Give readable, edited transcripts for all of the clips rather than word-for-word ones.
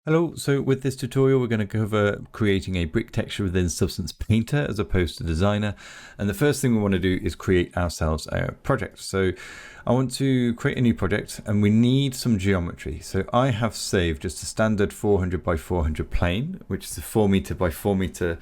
Hello, so with this tutorial we're going to cover creating a brick texture within Substance Painter as opposed to Designer. And the first thing we want to do is create ourselves a project. So I want to create a new project and we need some geometry. So I have saved just a standard 400 by 400 plane, which is a 4 meter by 4 meter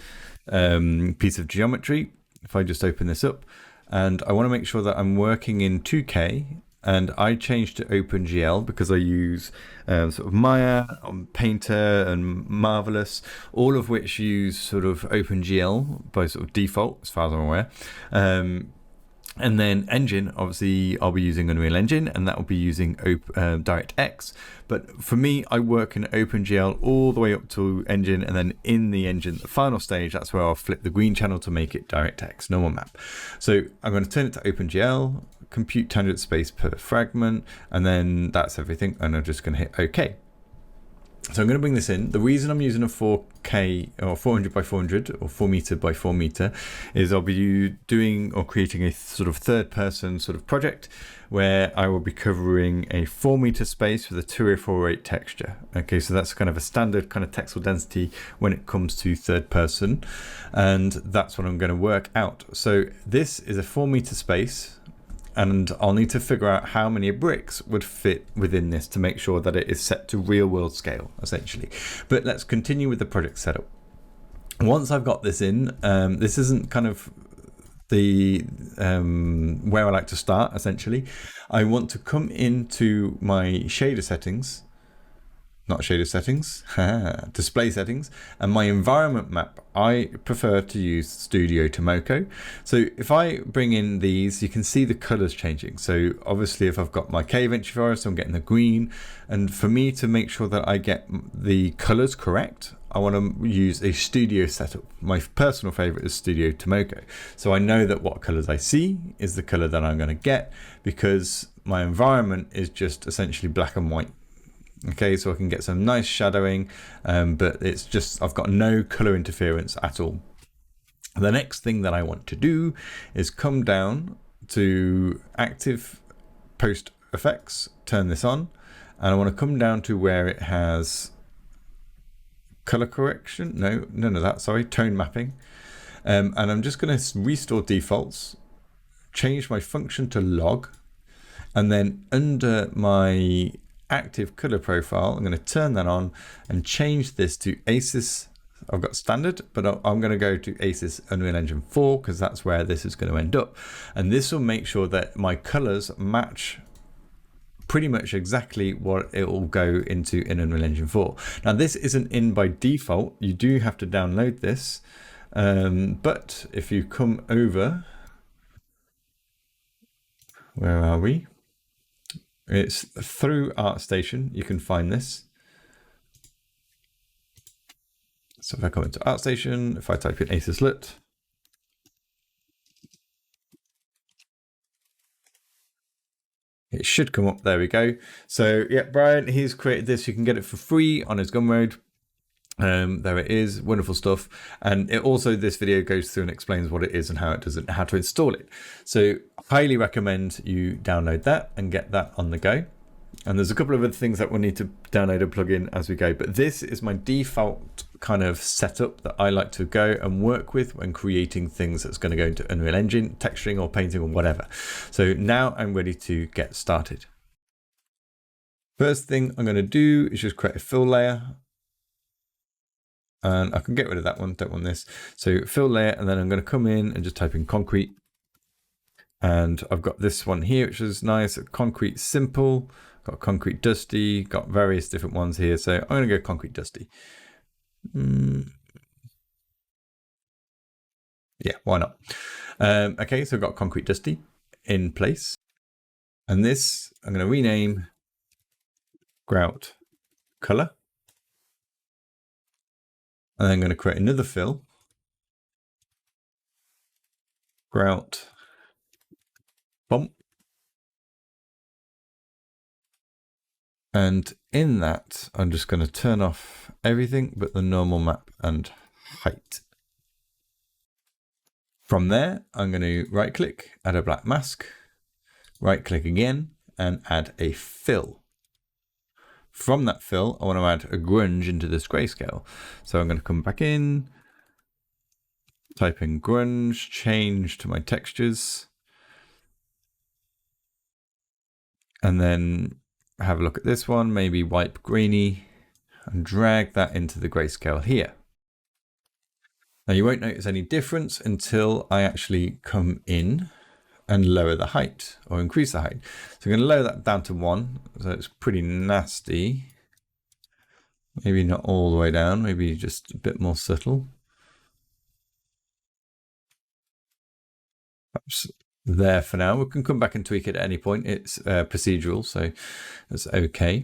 piece of geometry. If I just open this up, and I want to make sure that I'm working in 2K. And I changed to OpenGL because I use sort of Maya, Painter and Marvelous, all of which use sort of OpenGL by sort of default, as far as I'm aware. And then Engine, obviously I'll be using Unreal Engine, and that will be using DirectX. But for me, I work in OpenGL all the way up to Engine, and then in the Engine, the final stage, that's where I'll flip the green channel to make it DirectX, normal map. So I'm going to turn it to OpenGL, compute tangent space per fragment, and then that's everything. And I'm just going to hit OK. So I'm going to bring this in. The reason I'm using a 4K or 400 by 400 or 4 meter by 4 meter is I'll be doing or creating a sort of third person sort of project where I will be covering a 4 meter space with a 2048 texture. Okay, so that's kind of a standard kind of texel density when it comes to third person. And that's what I'm going to work out. So this is a 4 meter space, and I'll need to figure out how many bricks would fit within this to make sure that it is set to real world scale, essentially. But let's continue with the project setup. Once I've got this in, this isn't kind of the where I like to start, essentially. I want to come into my shader settings, not shader settings, display settings, and my environment map. I prefer to use Studio Tomoko. So if I bring in these, you can see the colors changing. So obviously if I've got my cave entry forest, I'm getting the green. And for me to make sure that I get the colors correct, I want to use a studio setup. My personal favorite is Studio Tomoko. So I know that what colors I see is the color that I'm going to get, because my environment is just essentially black and white. Okay, so I can get some nice shadowing, but it's just, I've got no color interference at all. The next thing that I want to do is come down to active post effects, turn this on, and I want to come down to where it has color correction. Sorry, tone mapping. And I'm just going to restore defaults, change my function to log, and then under my active color profile, I'm going to turn that on and change this to ACES. I've got standard, but I'm going to go to ACES Unreal Engine 4 because that's where this is going to end up. And this will make sure that my colors match pretty much exactly what it will go into in Unreal Engine 4. Now this isn't in by default. You do have to download this. But if you come over, where are we? It's through ArtStation, you can find this. So if I come into ArtStation, if I type in ACES LUT, it should come up. There we go. So yeah, Brian, he's created this. You can get it for free on his Gumroad. There it is, wonderful stuff. And it also, this video goes through and explains what it is and how it does it and how to install it. So highly recommend you download that and get that on the go. And there's a couple of other things that we'll need to download a plugin as we go, but this is my default kind of setup that I like to go and work with when creating things that's going to go into Unreal Engine, texturing or painting or whatever. So now I'm ready to get started. First thing I'm going to do is just create a fill layer. And I can get rid of that one, don't want this. So fill layer, and then I'm going to come in and just type in concrete. And I've got this one here, which is nice. Concrete simple, got concrete dusty, got various different ones here. So I'm going to go concrete dusty. Yeah, why not? Okay, so I've got concrete dusty in place. And this I'm going to rename grout color. And then I'm going to create another fill, grout bump. And in that, I'm just going to turn off everything but the normal map and height. From there, I'm going to right click, add a black mask, right click again and add a fill. from that fill, I want to add a grunge into this grayscale. So I'm going to come back in, type in grunge, change to my textures, and then have a look at this one, maybe wipe greeny, and drag that into the grayscale here. Now you won't notice any difference until I actually come in and lower the height or increase the height. So I'm going to lower that down to 1. So it's pretty nasty. Maybe not all the way down, maybe just a bit more subtle. Perhaps there for now. We can come back and tweak it at any point. It's procedural, so that's okay.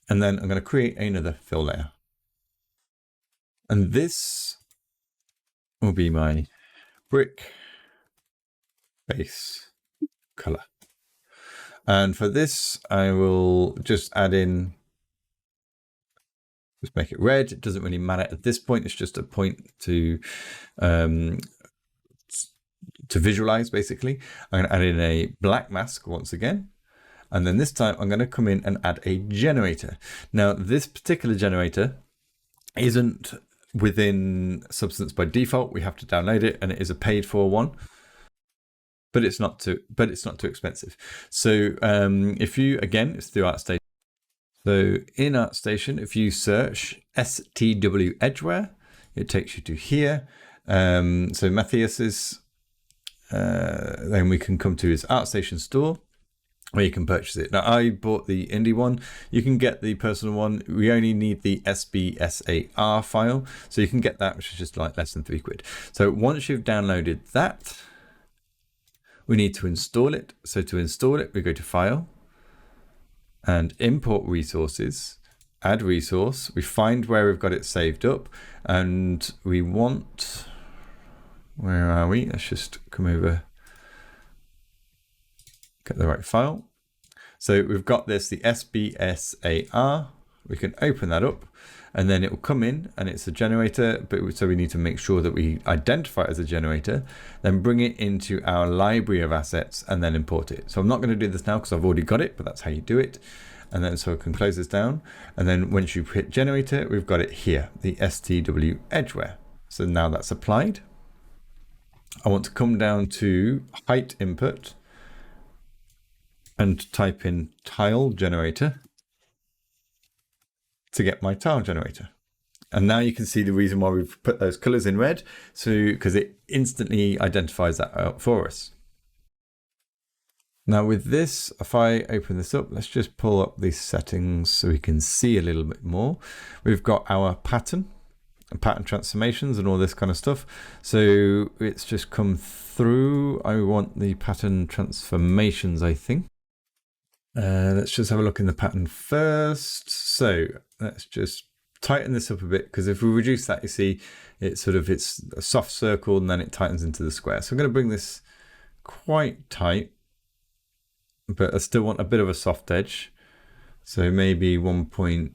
And then I'm going to create another fill layer. And this will be my brick base color. And for this, I will just add in, just make it red. It doesn't really matter at this point. It's just a point to visualize, basically. I'm going to add in a black mask once again. And then this time I'm going to come in and add a generator. Now, this particular generator isn't within Substance by default. We have to download it, and it is a paid for one. But it's not too expensive. So if you, again, it's through ArtStation. So in ArtStation, if you search STW Edgeware, it takes you to here. So Matthias's, then we can come to his ArtStation store, where you can purchase it. Now, I bought the indie one. You can get the personal one. We only need the SBSAR file. So you can get that, which is just like less than £3. So once you've downloaded that, we need to install it. So to install it, we go to File and Import Resources, Add Resource. We find where we've got it saved up, and we want, where are we? Let's just come over, get the right file. So we've got this, the SBSAR. We can open that up, and then it will come in, and it's a generator, but so we need to make sure that we identify it as a generator, then bring it into our library of assets and then import it. So I'm not going to do this now because I've already got it, but that's how you do it. And then so I can close this down. And then once you hit generator, we've got it here, the STW Edgeware. So now that's applied. I want to come down to height input and type in tile generator to get my tile generator. And now you can see the reason why we've put those colors in red, so because it instantly identifies that out for us. Now with this, if I open this up, let's just pull up these settings so we can see a little bit more. We've got our pattern and pattern transformations and all this kind of stuff. So it's just come through. I want the pattern transformations, I think. Let's just have a look in the pattern first. So let's just tighten this up a bit, because if we reduce that, you see it's a soft circle and then it tightens into the square. So I'm going to bring this quite tight, but I still want a bit of a soft edge. So maybe 1.5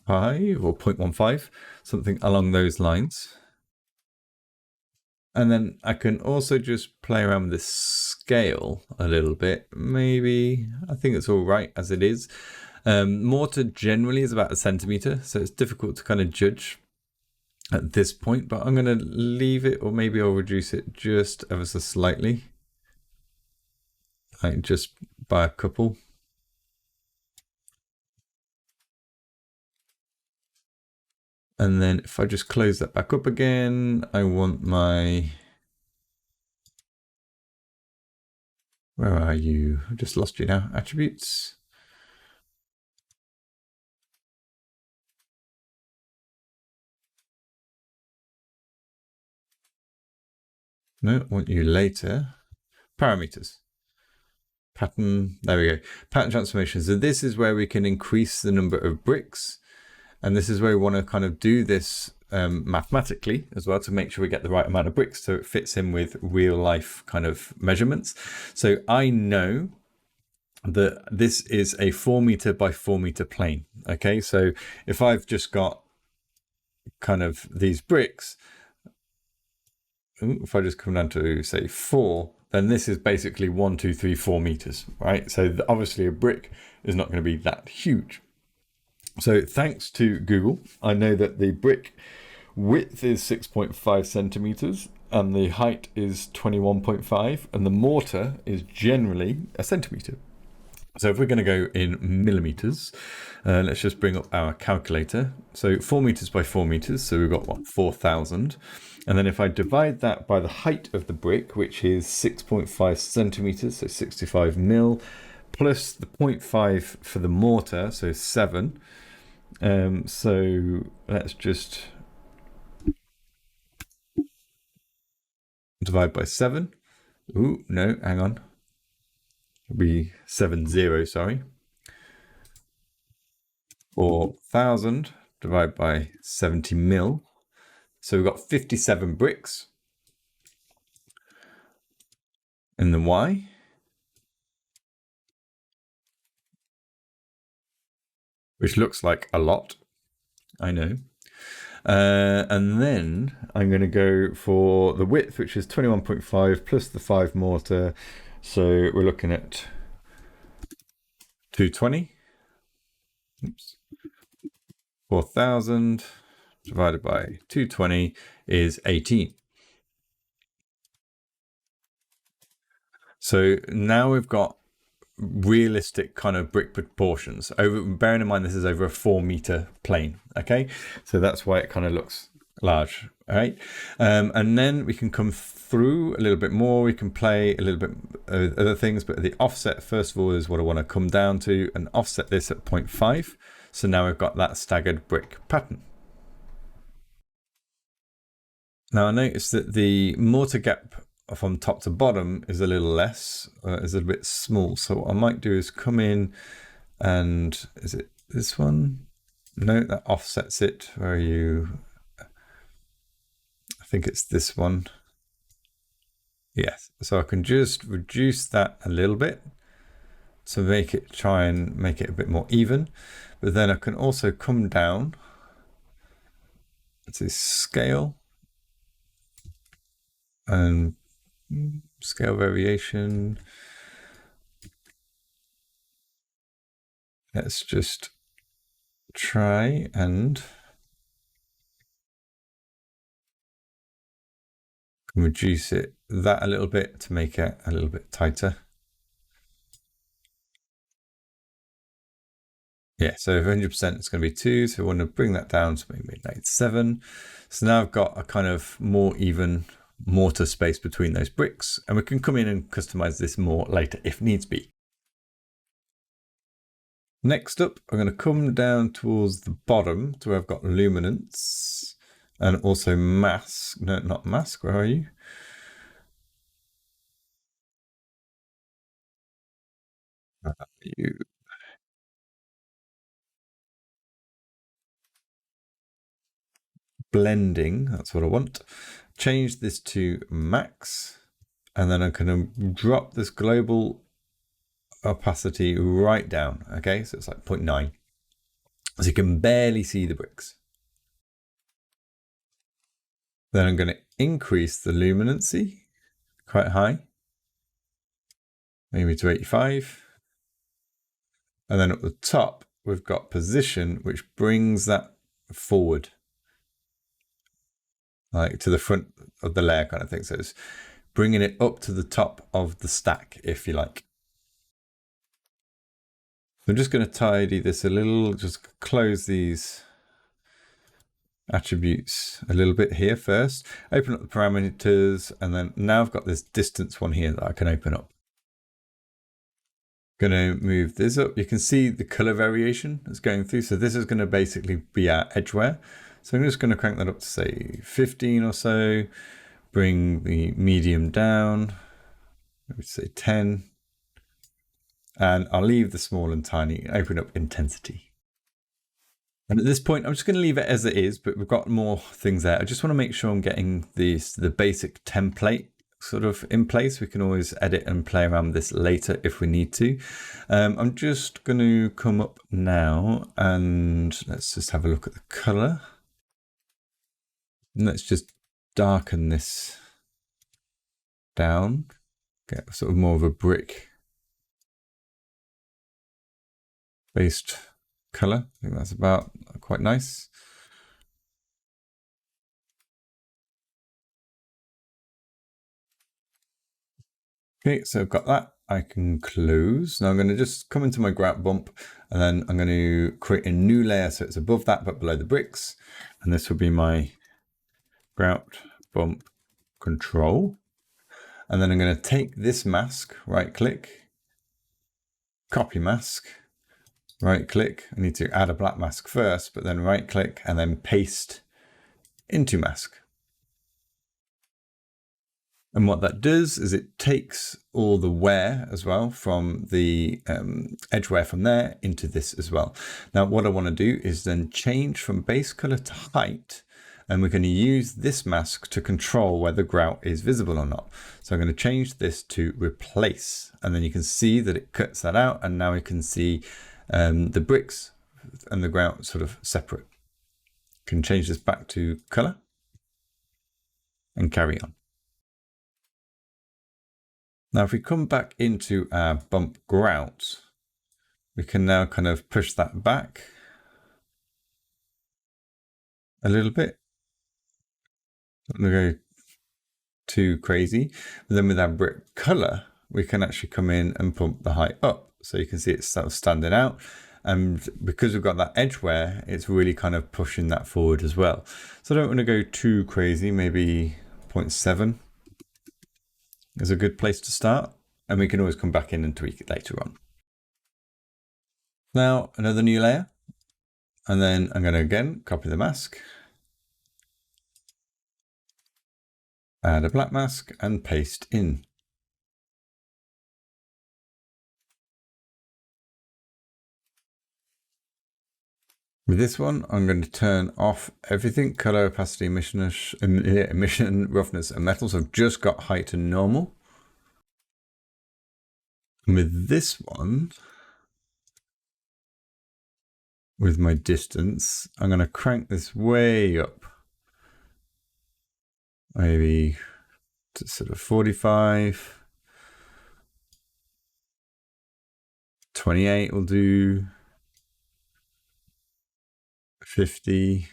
or 0.15, something along those lines. And then I can also just play around with this scale a little bit. Maybe, I think it's all right as it is. Mortar generally is about 1 centimeter, so it's difficult to kind of judge at this point, but I'm going to leave it, or maybe I'll reduce it just ever so slightly, like just by a couple. And then if I just close that back up again, I want my, where are you? I've just lost you now. Attributes. No, I want you later. Parameters. Pattern, there we go. Pattern transformation. So this is where we can increase the number of bricks. And this is where we want to kind of do this mathematically as well, to make sure we get the right amount of bricks so it fits in with real life kind of measurements. So I know that this is a 4 meter by 4 meter plane. Okay, so if I've just got kind of these bricks, if I just come down to say 4, then this is basically 1, 2, 3, 4 meters, right? So obviously a brick is not going to be that huge. So thanks to Google, I know that the brick width is 6.5 centimeters and the height is 21.5, and the mortar is generally a centimeter. So if we're going to go in millimeters, let's just bring up our calculator. So 4 meters by 4 meters, so we've got what, 4,000. And then if I divide that by the height of the brick, which is 6.5 centimeters, so 65 mil, plus the 0.5 for the mortar, so 7. So let's just divide by 7. Ooh, no, hang on. It'll be 70, sorry. 4,000 divided by 70 mil. So we've got 57 bricks in the Y. Which looks like a lot, I know. And then I'm going to go for the width, which is 21.5 plus the 5 mortar. So we're looking at 220. Oops. 4,000 divided by 220 is 18. So now we've got realistic kind of brick proportions. Bearing in mind this is over a 4-meter plane. Okay, so that's why it kind of looks large. All right, and then we can come through a little bit more. We can play a little bit of other things, but the offset first of all is what I want to come down to and offset this at 0.5. So now we've got that staggered brick pattern. Now I notice that the mortar gap from top to bottom is a little less, is a bit small. So what I might do is come in and, is it this one? No, that offsets it. Where are you? I think it's this one. Yes, so I can just reduce that a little bit to try and make it a bit more even. But then I can also come down to scale and scale variation. Let's just try and reduce that a little bit to make it a little bit tighter. Yeah, so 100% it's going to be 2. So we want to bring that down to maybe 97. So now I've got a kind of more even mortar space between those bricks, and we can come in and customize this more later if needs be. Next up, I'm going to come down towards the bottom to where I've got luminance and also mask. No, not mask. Where are you? Blending, that's what I want. Change this to max, and then I'm going to drop this global opacity right down. Okay, so it's like 0.9. So you can barely see the bricks. Then I'm going to increase the luminancy quite high, maybe to 85. And then at the top, we've got position, which brings that forward, like to the front of the layer kind of thing. So it's bringing it up to the top of the stack, if you like. I'm just going to tidy this a little, just close these attributes a little bit here first, open up the parameters, and then now I've got this distance one here that I can open up. Going to move this up. You can see the color variation that's going through. So this is going to basically be our edgeware. So I'm just going to crank that up to say 15 or so, bring the medium down, maybe say 10. And I'll leave the small and tiny, open up intensity. And at this point, I'm just going to leave it as it is, but we've got more things there. I just want to make sure I'm getting the basic template sort of in place. We can always edit and play around with this later if we need to. I'm just going to come up now and let's just have a look at the color. And let's just darken this down, get sort of more of a brick based color. I think that's about quite nice. Okay, so I've got that. I can close. Now I'm going to just come into my grout bump, and then I'm going to create a new layer so it's above that but below the bricks. And this will be my grout bump control. And then I'm going to take this mask, right click, copy mask, right click. I need to add a black mask first, but then right click and then paste into mask. And what that does is it takes all the wear as well from the edge wear from there into this as well. Now what I want to do is then change from base color to height, and we're going to use this mask to control whether grout is visible or not. So I'm going to change this to replace, and then you can see that it cuts that out, and now we can see the bricks and the grout sort of separate. Can change this back to color and carry on. Now, if we come back into our bump grout, we can now kind of push that back a little bit. I'm going to go too crazy. But then with our brick color, we can actually come in and pump the height up. So you can see it's sort of standing out. And because we've got that edge wear, it's really kind of pushing that forward as well. So I don't want to go too crazy, maybe 0.7. is a good place to start, and we can always come back in and tweak it later on. Now another new layer, and then I'm going to again copy the mask, add a black mask and paste in. With this one, I'm going to turn off everything, color, opacity, emission, roughness, and metal. So I've just got height and normal. And with this one, with my distance, I'm going to crank this way up. Maybe to sort of 45. 28 will do. 50.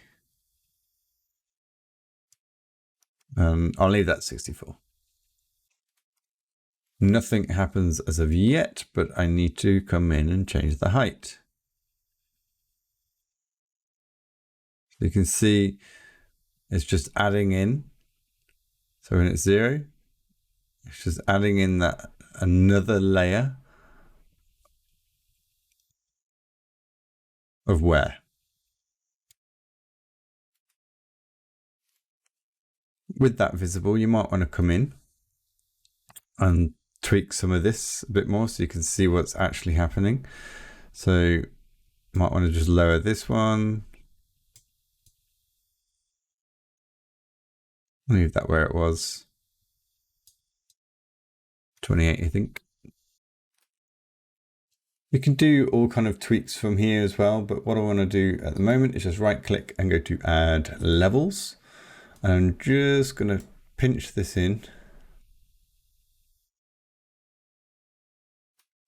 I'll leave that 64. Nothing happens as of yet, but I need to come in and change the height. So you can see it's just adding in. So when it's 0, it's just adding in that another layer of wear. With that visible, you might want to come in and tweak some of this a bit more so you can see what's actually happening. So you might want to just lower this one. Leave that where it was. 28, I think. You can do all kind of tweaks from here as well, but what I want to do at the moment is just right click and go to add levels. And I'm just going to pinch this in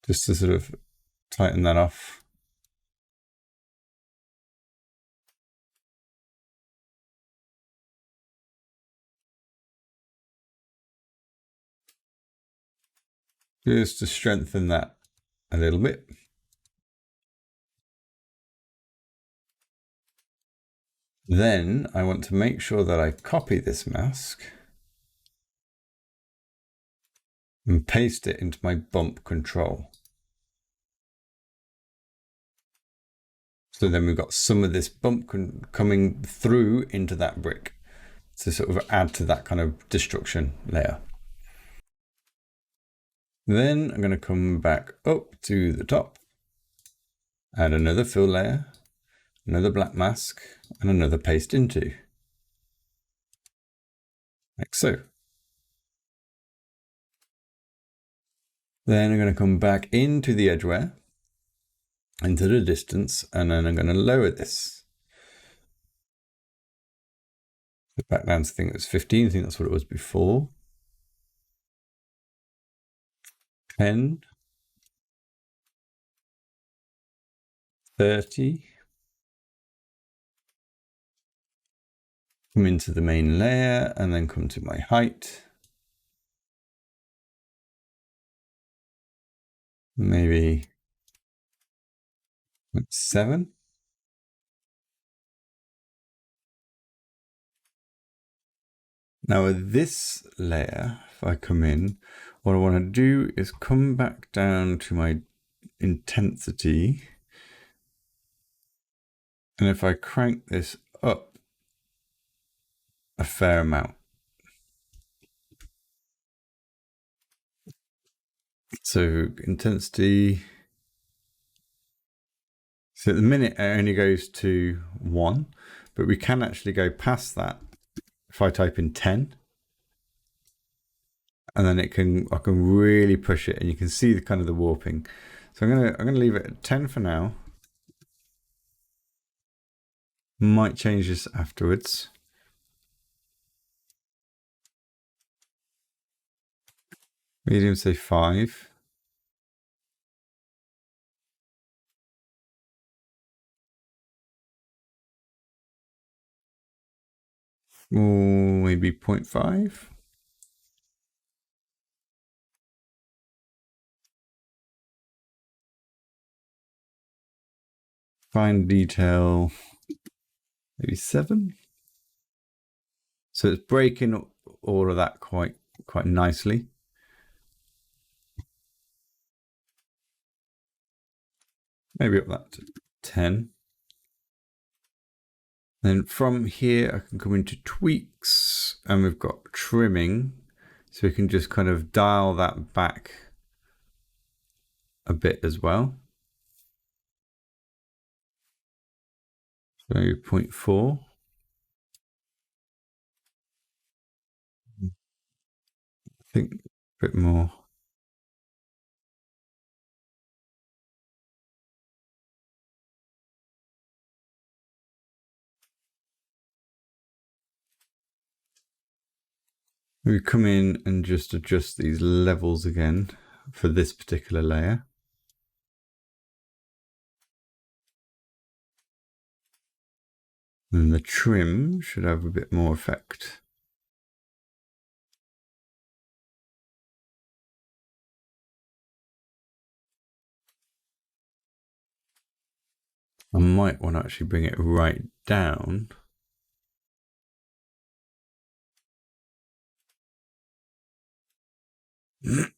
just to sort of tighten that off. Just to strengthen that a little bit. Then I want to make sure that I copy this mask and paste it into my bump control. So then we've got some of this bump coming through into that brick to sort of add to that kind of destruction layer. Then I'm going to come back up to the top, add another fill layer, another black mask, and another paste into, like so. Then I'm going to come back into the edge wear, into the distance, and then I'm going to lower this. Back down to, I think it was 15, I think that's what it was before. 10. 30. Come into the main layer and then come to my height. Maybe 7. Now with this layer, if I come in, what I want to do is come back down to my intensity. And if I crank this up a fair amount. So intensity. So at the minute it only goes to 1, but we can actually go past that if I type in 10. And then I can really push it, and you can see the kind of the warping. So I'm gonna leave it at 10 for now. Might change this afterwards. Medium, say 5. Or maybe 0.5. Fine detail, maybe 7. So it's breaking all of that quite nicely. Maybe up that to 10. Then from here, I can come into tweaks, and we've got trimming. So we can just kind of dial that back a bit as well. So 0.4. I think a bit more. We come in and just adjust these levels again for this particular layer. And the trim should have a bit more effect. I might want to actually bring it right down. I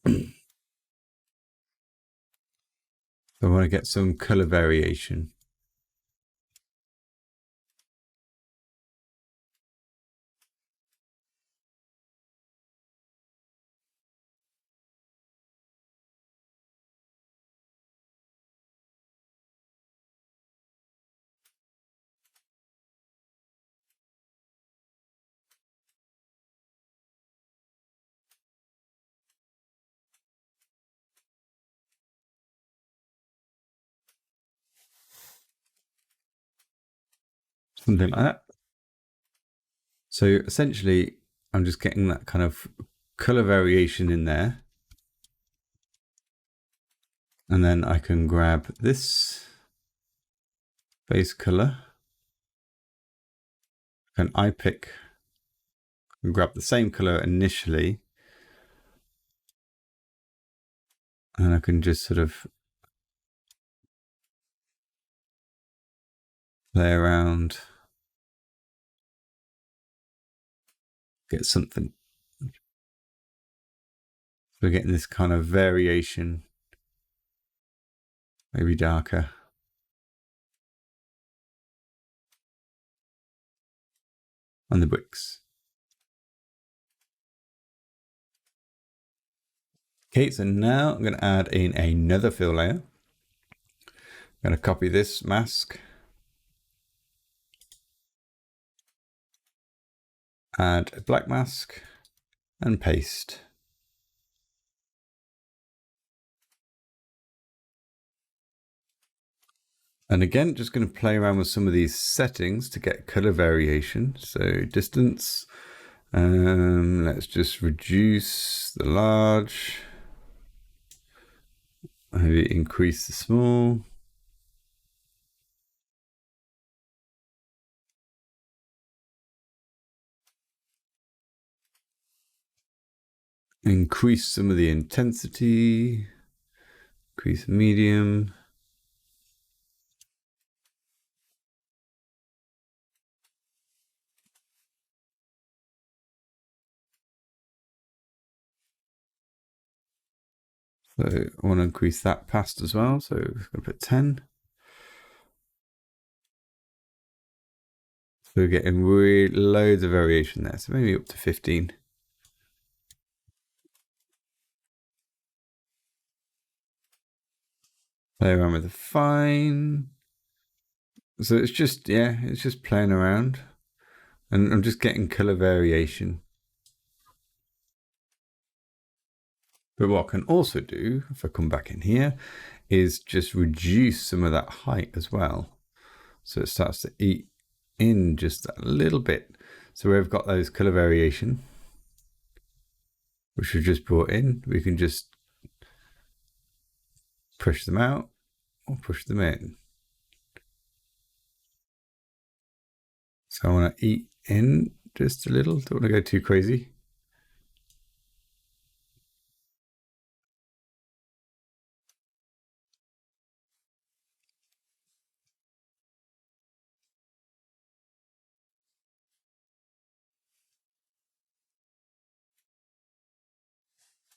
want to get some color variation. Something like that. So essentially, I'm just getting that kind of color variation in there. And then I can grab this base color. And I pick and grab the same color initially. And I can just sort of play around, get something. We're getting this kind of variation, maybe darker. On the bricks. Okay, so now I'm going to add in another fill layer. I'm going to copy this mask, add a black mask, and paste. And again, just going to play around with some of these settings to get color variation. So distance, let's just reduce the large, maybe increase the small. increase some of the intensity, increase medium. So I want to increase that past as well. So I'm going to put 10. So we're getting loads of variation there. So maybe up to 15. Play around with the fine. So it's just, yeah, it's just playing around. And I'm just getting color variation. But what I can also do, if I come back in here, is just reduce some of that height as well. So it starts to eat in just a little bit. So we've got those color variation, which we've just brought in. We can just push them out or push them in. So I want to eat in just a little. Don't want to go too crazy.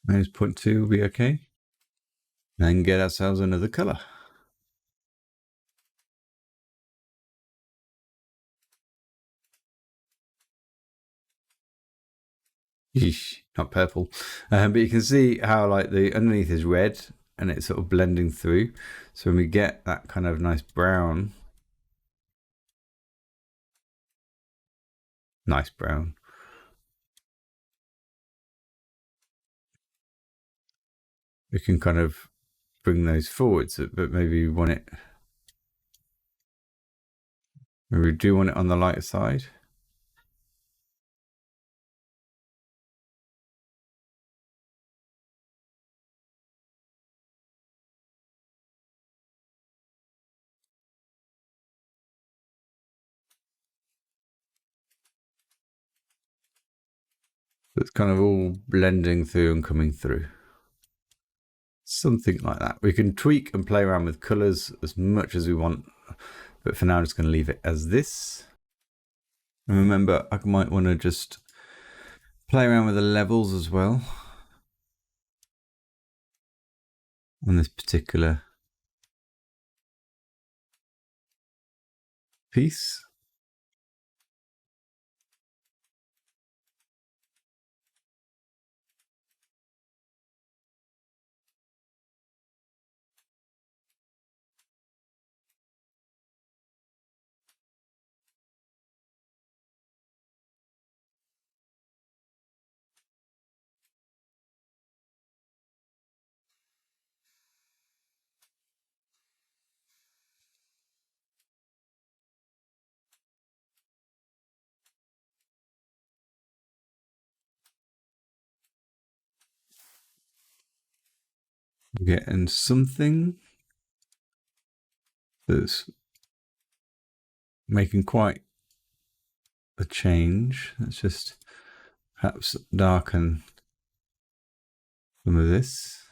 -0.2 will be okay. Then get ourselves another color. Yeesh, not purple. But you can see how like the underneath is red and it's sort of blending through. So when we get that kind of nice brown, we can kind of bring those forwards, but maybe we want it, maybe we do want it on the lighter side. So it's kind of all blending through and coming through. Something like that. We can tweak and play around with colors as much as we want, but for now I'm just going to leave it as this. And remember, I might want to just play around with the levels as well on this particular piece. Getting something that's making quite a change. Let's just perhaps darken some of this.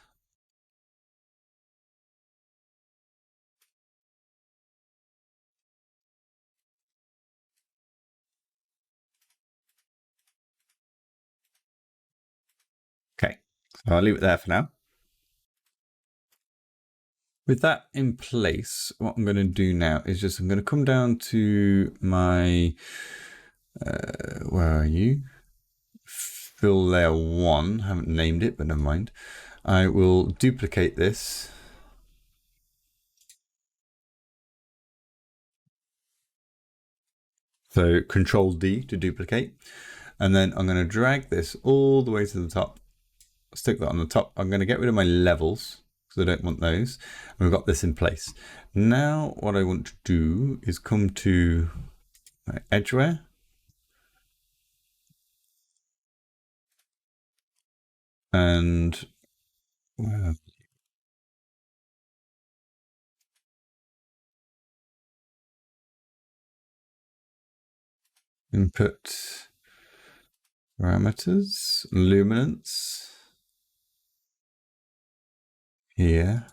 Okay, so I'll leave it there for now. With that in place, what I'm going to do now is just I'm going to come down to my, where are you? Fill layer 1. I haven't named it, but never mind. I will duplicate this. So Control D to duplicate. And then I'm going to drag this all the way to the top. Stick that on the top. I'm going to get rid of my levels because I don't want those. And we've got this in place. Now what I want to do is come to my edgeware. And input parameters, luminance. here.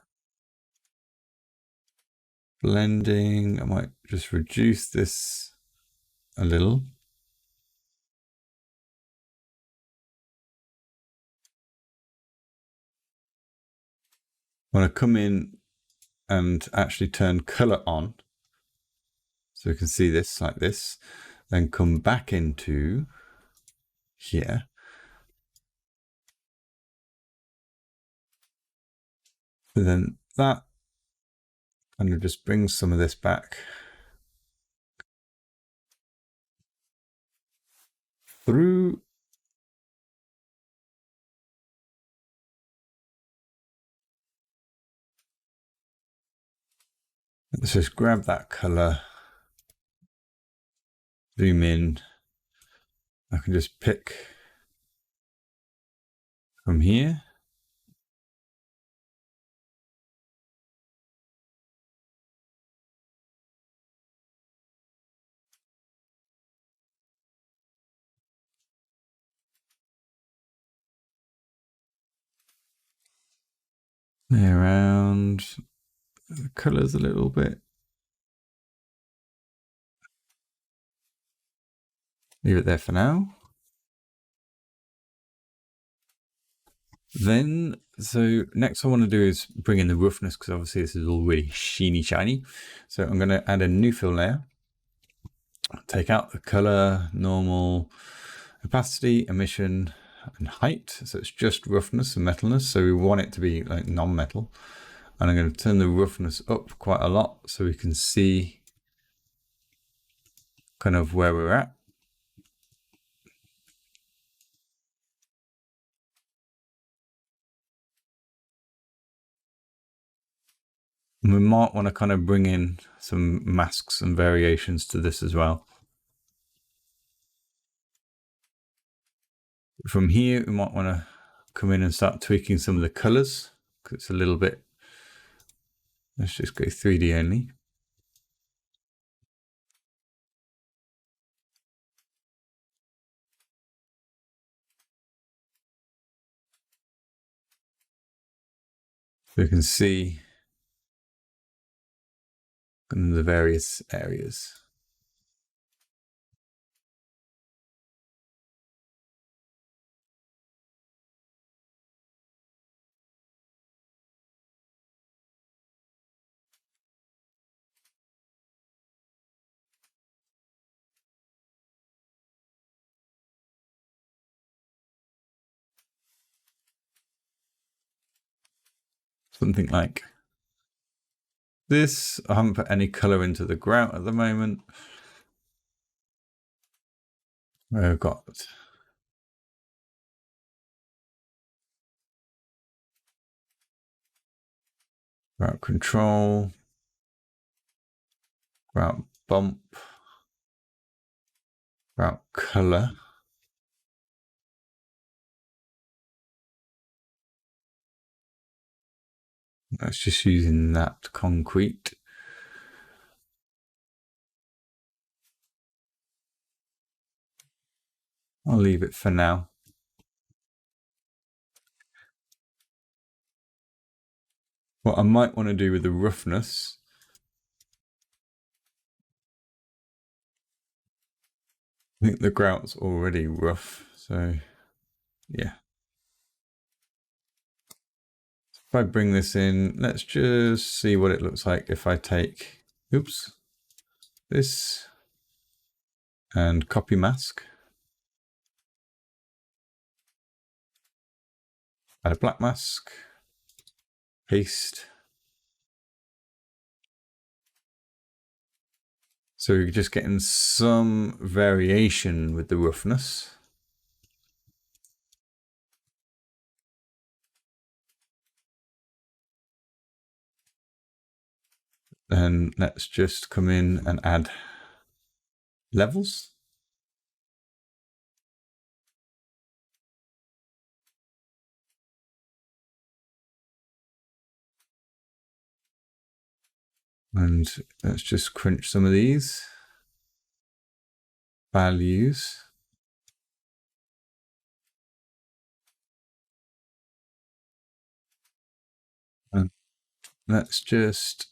Blending, I might just reduce this a little. I want to come in and actually turn color on. So we can see this like this, then come back into here. And then that kind of just brings some of this back through. Let's just grab that color, zoom in. I can just pick from here. Play around the colors a little bit. Leave it there for now. Then, so next I want to do is bring in the roughness, because obviously this is all really sheeny shiny. So I'm going to add a new fill layer. Take out the color, normal, opacity, emission, and height. So it's just roughness and metalness. So we want it to be like non-metal. And I'm going to turn the roughness up quite a lot so we can see kind of where we're at. And we might want to kind of bring in some masks and variations to this as well. From here, we might want to come in and start tweaking some of the colors, because it's a little bit, let's just go 3D only. We can see the various areas. Something like this. I haven't put any color into the grout at the moment. I've got grout control, grout bump, grout color. That's just using that concrete. I'll leave it for now. What I might want to do with the roughness, I think the grout's already rough, so yeah. If I bring this in, let's just see what it looks like if I take, oops, this and copy mask. Add a black mask, paste. So we're just getting some variation with the roughness. Then let's just come in and add levels. And let's just crunch some of these values. let's just,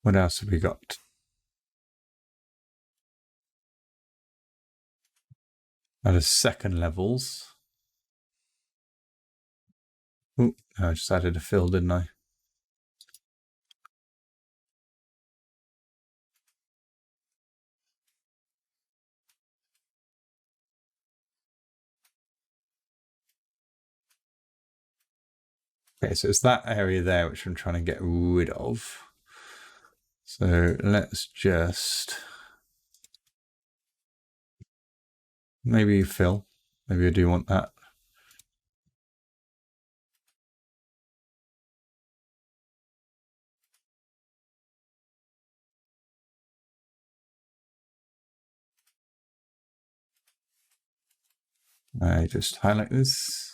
what else have we got? Add a second levels. Oh, I just added a fill, didn't I? Okay, so it's that area there which I'm trying to get rid of. So let's just maybe fill. Maybe I do want that. I just highlight this.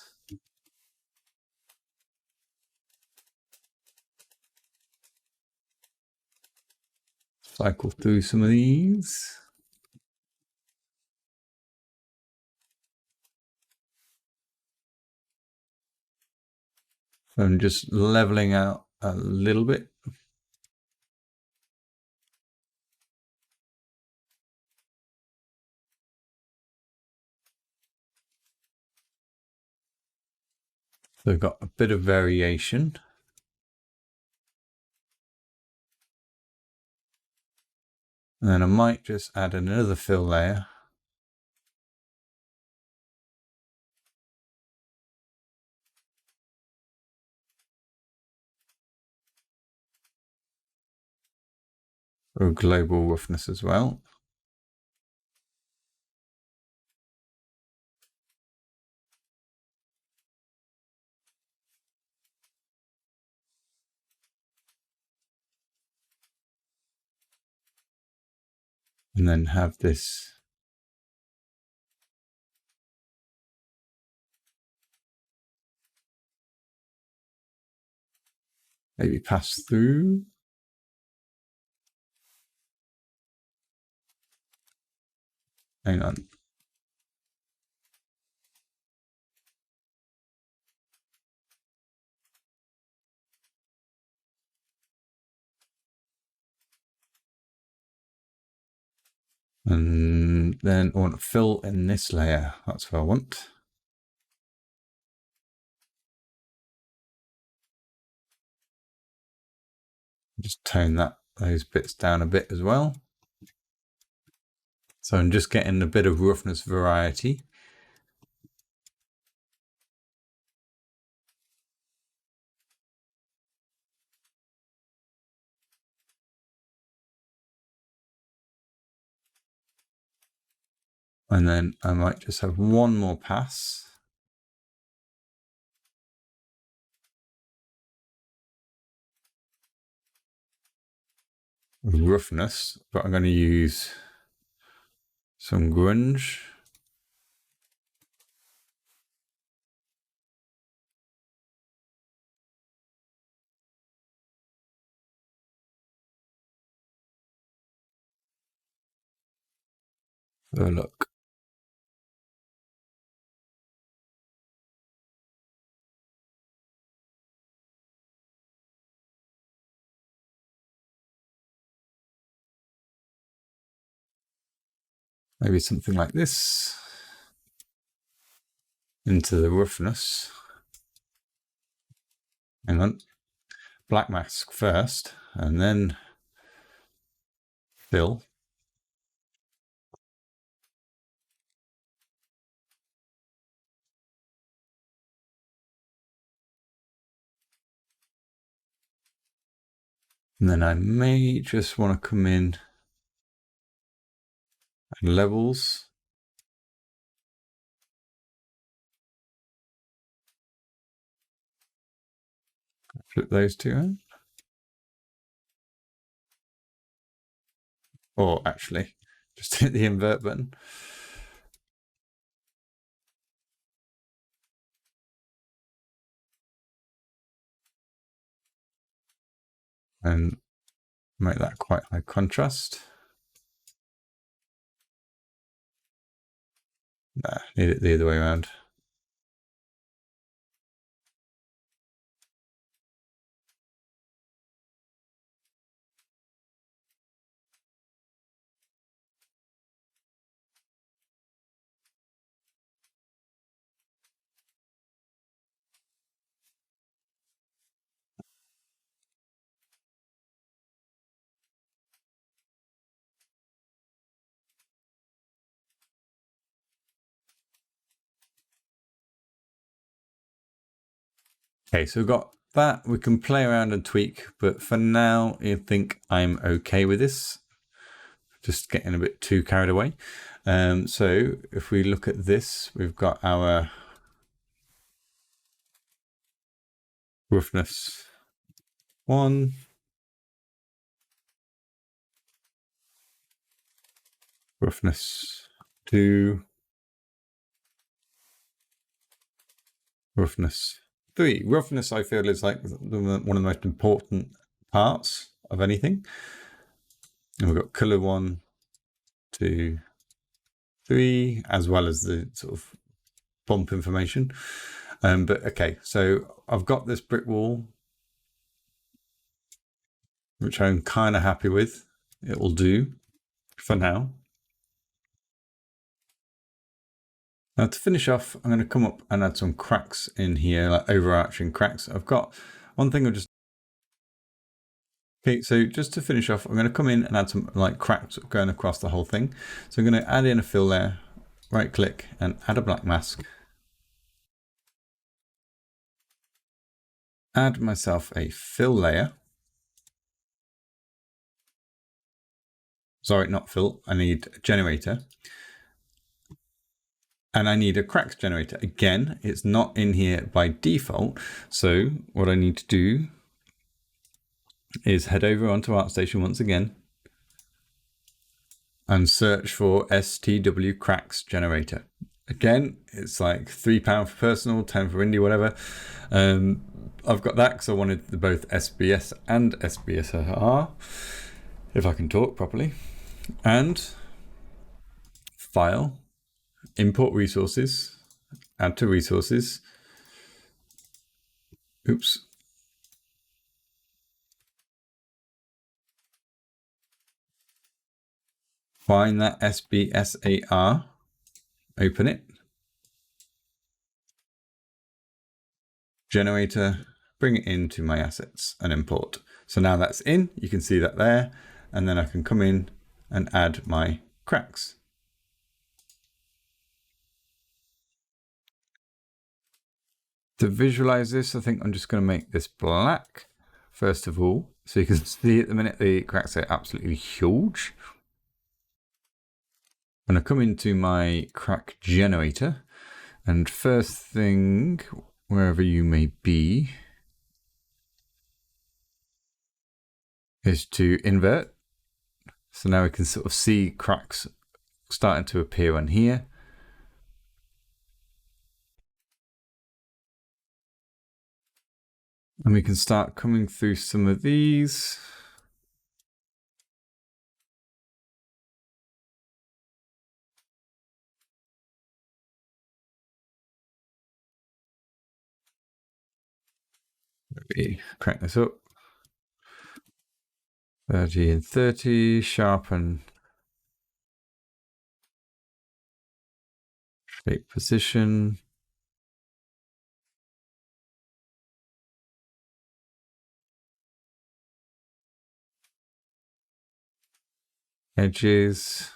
Cycle through some of these. So I'm just leveling out a little bit. So I've got a bit of variation. And then I might just add another fill layer. For global roughness as well. And then have this maybe pass through. Hang on. And then I want to fill in this layer. That's what I want. Just tone those bits down a bit as well. So I'm just getting a bit of roughness variety. And then I might just have one more pass. Roughness, but I'm going to use some grunge. Have a look. Maybe something like this into the roughness. Hang on. Black mask first, and then fill. And then I may just want to come in and levels. Flip those two in. Or actually, just hit the invert button. And make that quite high contrast. Nah, need it the other way around. Okay, so we've got that. We can play around and tweak, but for now, I think I'm okay with this. Just getting a bit too carried away. So if we look at this, we've got our roughness 1. Roughness 2. Roughness 3. Roughness, I feel, is like one of the most important parts of anything. And we've got color 1, 2, 3, as well as the sort of bump information. But okay, so I've got this brick wall, which I'm kind of happy with. It will do for now. Now to finish off, I'm going to come up and add some cracks in here, like overarching cracks. I've got one thing okay, so just to finish off, I'm going to come in and add some like cracks going across the whole thing. So I'm going to add in a fill layer, right click and add a black mask. Add myself a fill layer. Sorry, not fill, I need a generator. And I need a cracks generator. Again, it's not in here by default. So what I need to do is head over onto ArtStation once again and search for STW cracks generator. Again, it's like £3 for personal, 10 for indie, whatever. I've got that because I wanted both SBS and SBSR, if I can talk properly. And file, import resources, add to resources. Oops. Find that SBSAR, open it. Generator, bring it into my assets and import. So now that's in, you can see that there, and then I can come in and add my cracks. To visualize this, I think I'm just going to make this black first of all, so you can see at the minute the cracks are absolutely huge. I'm going to come into my crack generator, and first thing, wherever you may be, is to invert. So now we can sort of see cracks starting to appear on here. And we can start coming through some of these. Maybe crank this up. 30 and 30, sharpen. Shape position. Edges.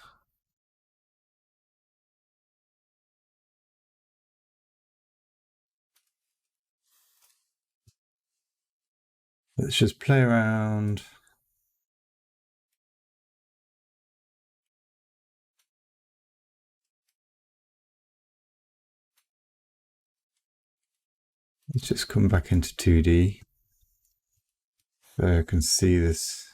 Let's just play around. Let's just come back into 2D so I can see this.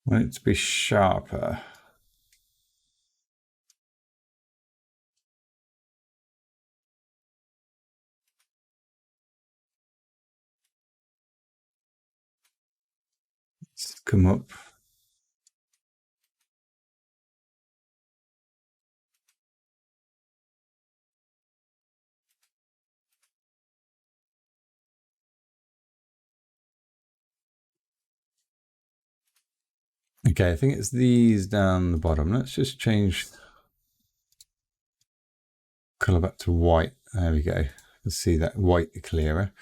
I want it to be sharper. Let's come up. Okay, I think it's these down the bottom. Let's just change color back to white. There we go. Let's see that white clearer.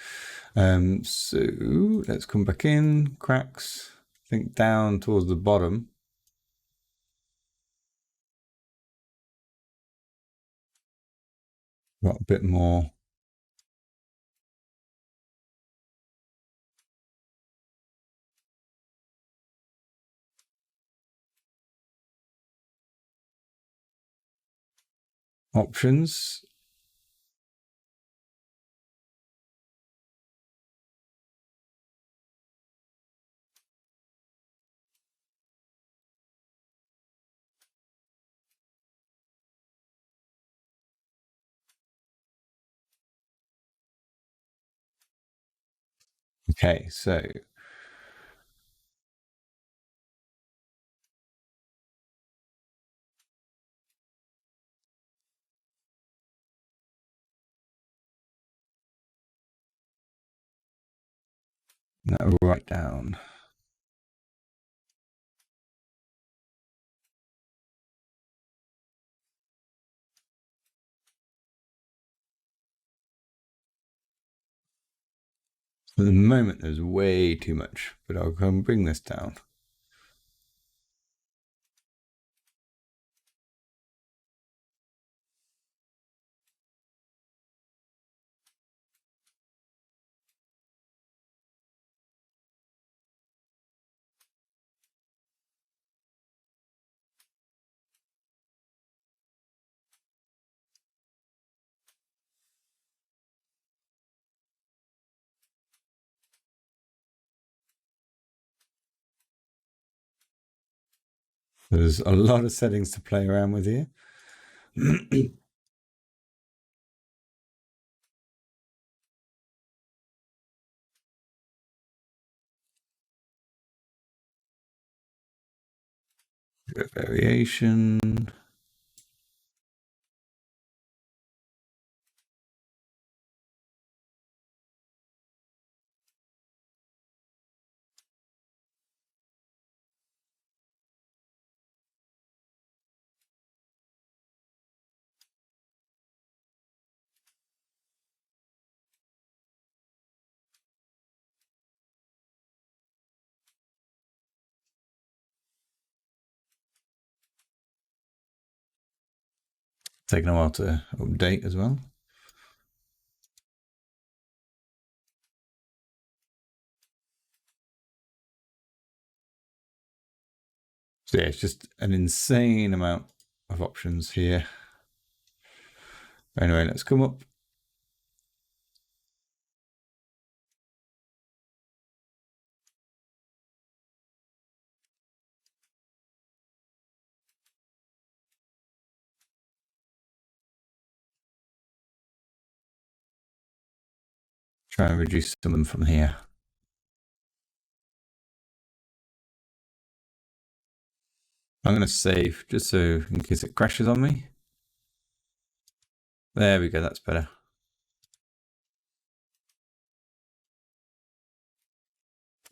So let's come back in, cracks, I think down towards the bottom. Got a bit more. Options. Okay, so that right down. So at the moment there's way too much, but I'll go and bring this down. There's a lot of settings to play around with here. Variation. Taking a while to update as well. So yeah, it's just an insane amount of options here. Anyway, let's come up. Try and reduce some of them from here. I'm going to save just so in case it crashes on me. There we go, that's better.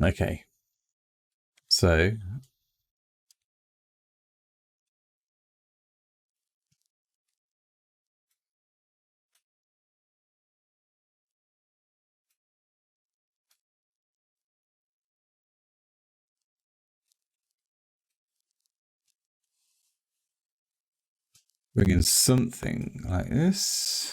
Okay, so bring in something like this.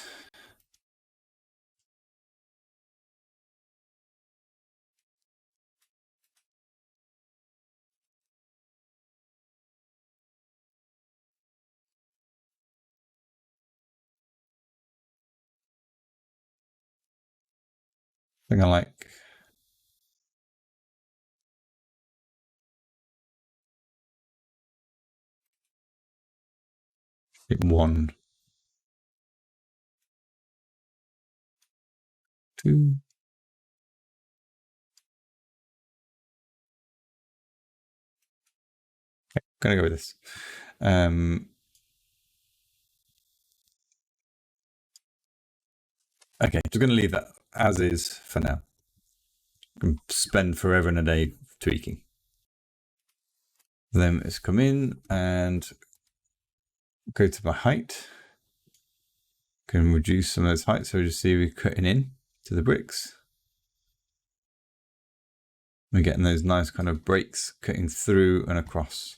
I think I like. Hit 1, 2. Okay, gonna go with this. Okay, just gonna leave that as is for now. I can spend forever and a day tweaking. Then let's come in and go to my height. Can reduce some of those heights, so just see we're cutting in to the bricks. We're getting those nice kind of breaks cutting through and across.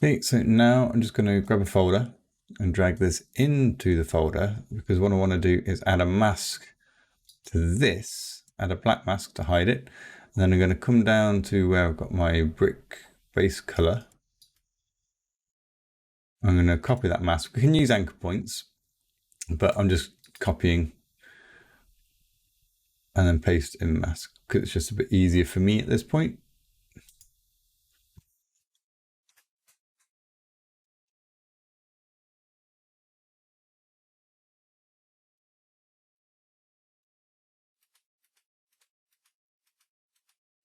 Okay, so now I'm just going to grab a folder and drag this into the folder, because what I want to do is add a mask to this, add a black mask to hide it. And then I'm going to come down to where I've got my brick base color. I'm going to copy that mask. We can use anchor points, but I'm just copying and then paste in mask because it's just a bit easier for me at this point.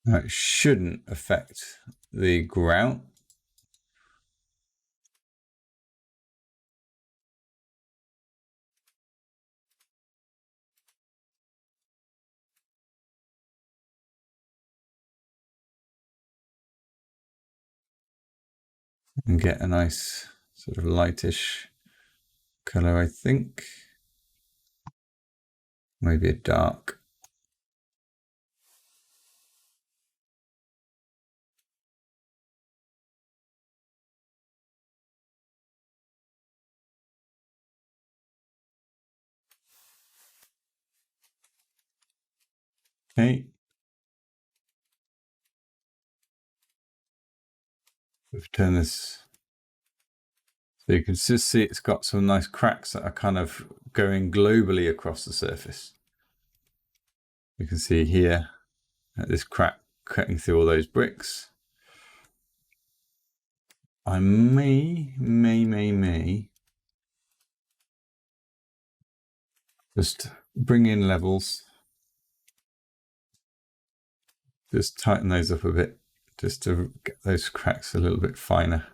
Now it shouldn't affect the grout. And get a nice sort of lightish color, I think. Maybe a dark. Okay. We've turned this. So you can just see it's got some nice cracks that are kind of going globally across the surface. You can see here this crack cutting through all those bricks. I may just bring in levels, just tighten those up a bit, just to get those cracks a little bit finer.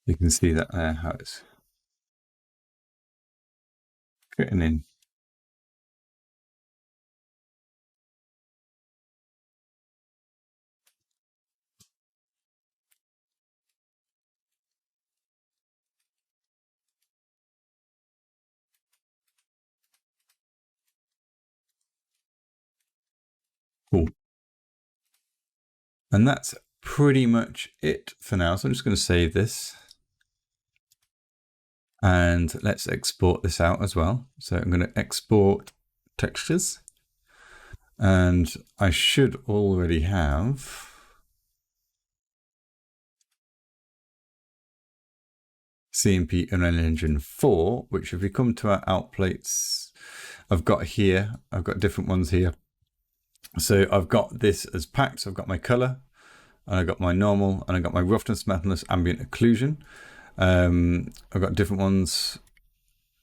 You can see that there, how it's cutting in. Cool. And that's pretty much it for now. So I'm just going to save this. And let's export this out as well. So I'm going to export textures. And I should already have CMP Unreal Engine 4, which if we come to our outplates, I've got here, I've got different ones here. So I've got this as packed. So I've got my color, and I've got my normal, and I've got my roughness, metalness, ambient occlusion. I've got different ones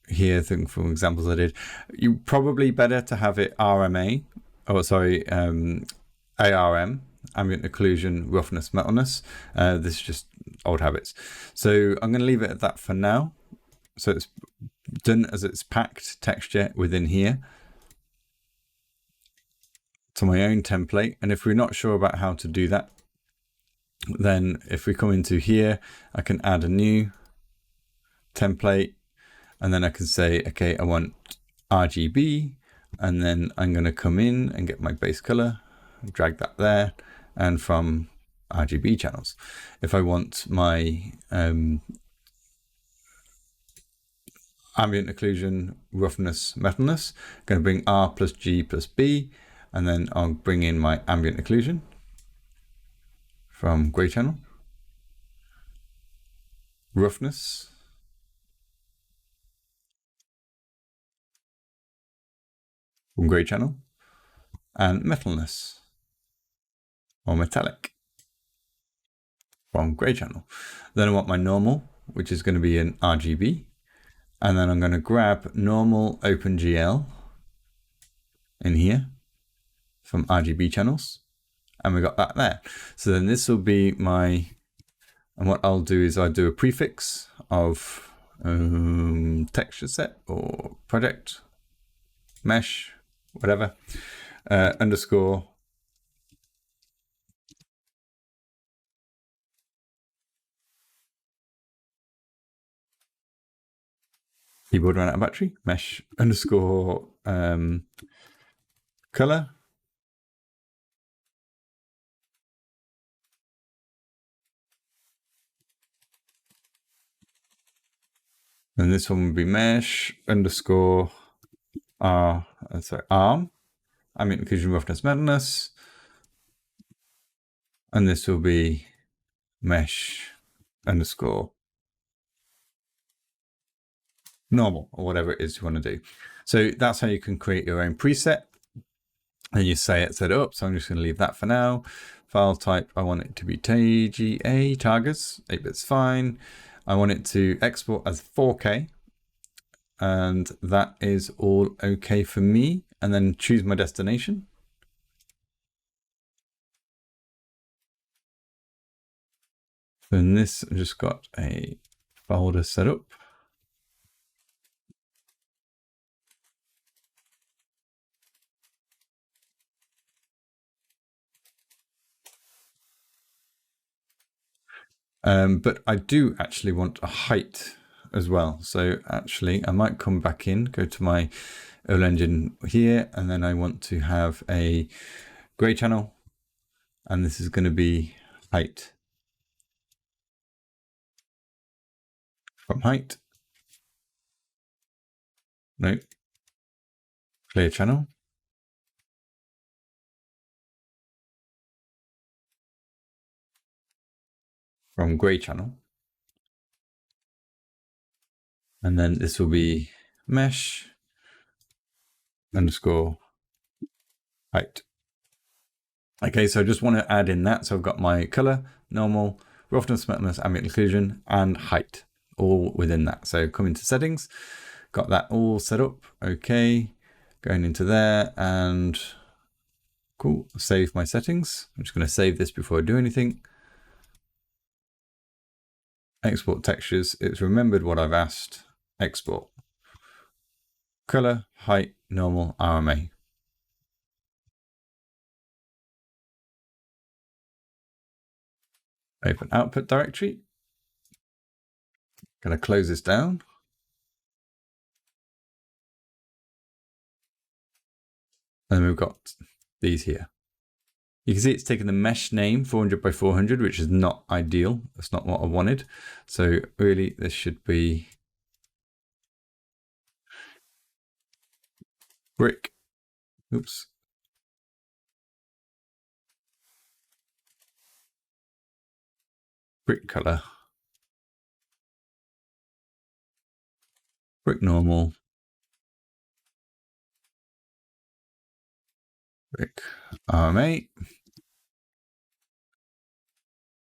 here, think from examples I did. You probably better to have it RMA, ARM, ambient occlusion, roughness, metalness. This is just old habits. So I'm going to leave it at that for now. So it's done as it's packed texture within here to my own template. And if we're not sure about how to do that, then if we come into here, I can add a new template, and then I can say, okay, I want RGB, and then I'm going to come in and get my base color, drag that there, and from RGB channels. If I want my ambient occlusion, roughness, metalness, I'm going to bring R plus G plus B, and then I'll bring in my ambient occlusion from gray channel, roughness, from gray channel, and metalness or metallic from gray channel. Then I want my normal, which is going to be an RGB, and then I'm going to grab normal OpenGL in here from RGB channels, and we got that there. So then this will be my, and what I'll do is I'll do a prefix of texture set or project, mesh, whatever. underscore keyboard ran out of battery, mesh underscore color. And this one would be mesh underscore arm, ambient occlusion, roughness, metalness. And this will be mesh underscore normal, or whatever it is you want to do. So that's how you can create your own preset. And you say it set it up. So I'm just going to leave that for now. File type, I want it to be TGA, Targets, 8-bit's fine. I want it to export as 4K. And that is all okay for me. And then choose my destination. So in this, I've just got a folder set up. But I do actually want a height as well. So actually I might come back in, go to my Oil Engine here, and then I want to have a gray channel, and this is going to be height. From height, no, clear channel. From gray channel. And then this will be mesh underscore height. Okay, so I just want to add in that. So I've got my color, normal, roughness, metalness, ambient occlusion, and height all within that. So come into settings, got that all set up. Okay, going into there and cool, save my settings. I'm just going to save this before I do anything. Export textures. It's remembered what I've asked. Export. Color, height, normal, RMA. Open output directory. Going to close this down. And we've got these here. You can see it's taken the mesh name 400 by 400, which is not ideal. That's not what I wanted. So really this should be brick. Oops. Brick color. Brick normal. Brick RMA.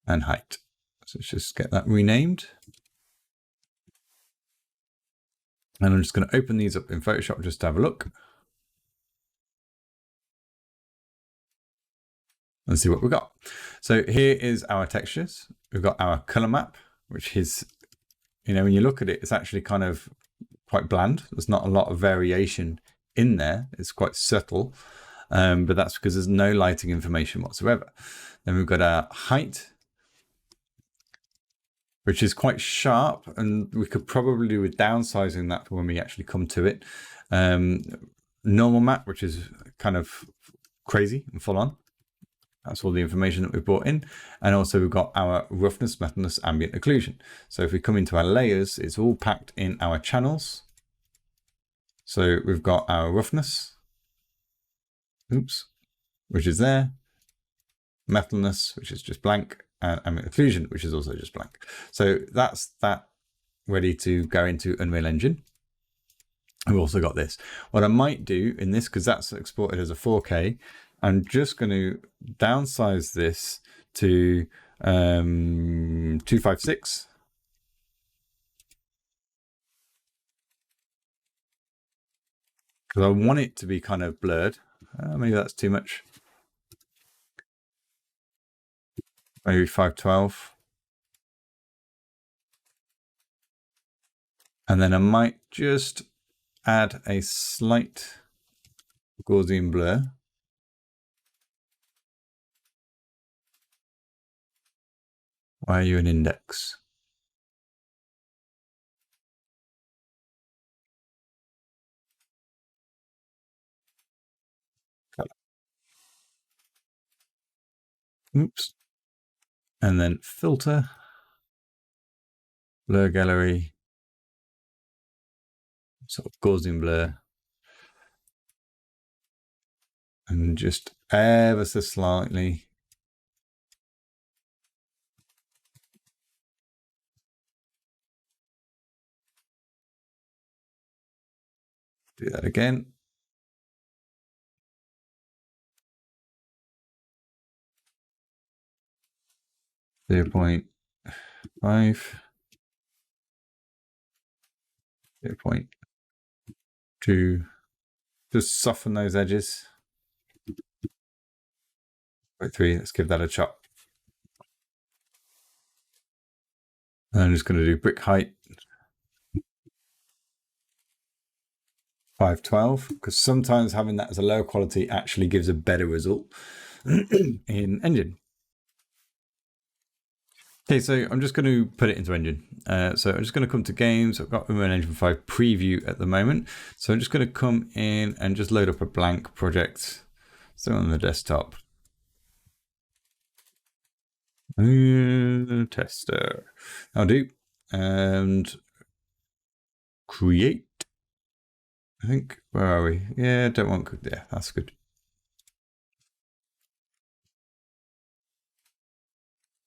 And height. So let's just get that renamed. And I'm just going to open these up in Photoshop just to have a look. And see what we've got. So here is our textures. We've got our color map, which is, you know, when you look at it, it's actually kind of quite bland. There's not a lot of variation in there. It's quite subtle, but that's because there's no lighting information whatsoever. Then we've got our height, which is quite sharp, and we could probably do with downsizing that when we actually come to it. Normal map, which is kind of crazy and full on. That's all the information that we've brought in. And also we've got our roughness, metalness, ambient occlusion. So if we come into our layers, it's all packed in our channels. So we've got our roughness, oops, which is there, metalness, which is just blank, and ambient occlusion, which is also just blank. So that's that ready to go into Unreal Engine. We've also got this. What I might do in this, because that's exported as a 4K, I'm just going to downsize this to 256. Because I want it to be kind of blurred. Maybe that's too much. Maybe 512. And then I might just add a slight Gaussian blur. Why are you an index? Oops. And then filter, blur gallery, sort of Gaussian blur. And just ever so slightly. Do that again. .5, 0.2. Just soften those edges. 0.3. Let's give that a chop. And I'm just going to do brick height 512, because sometimes having that as a lower quality actually gives a better result in Engine. Okay, so I'm just going to put it into Engine. So I'm just going to come to Games. I've got Unreal Engine 5 Preview at the moment. So I'm just going to come in and just load up a blank project. So on the desktop. Tester. I'll do. And create. I think, where are we? Yeah, don't want, yeah, that's good.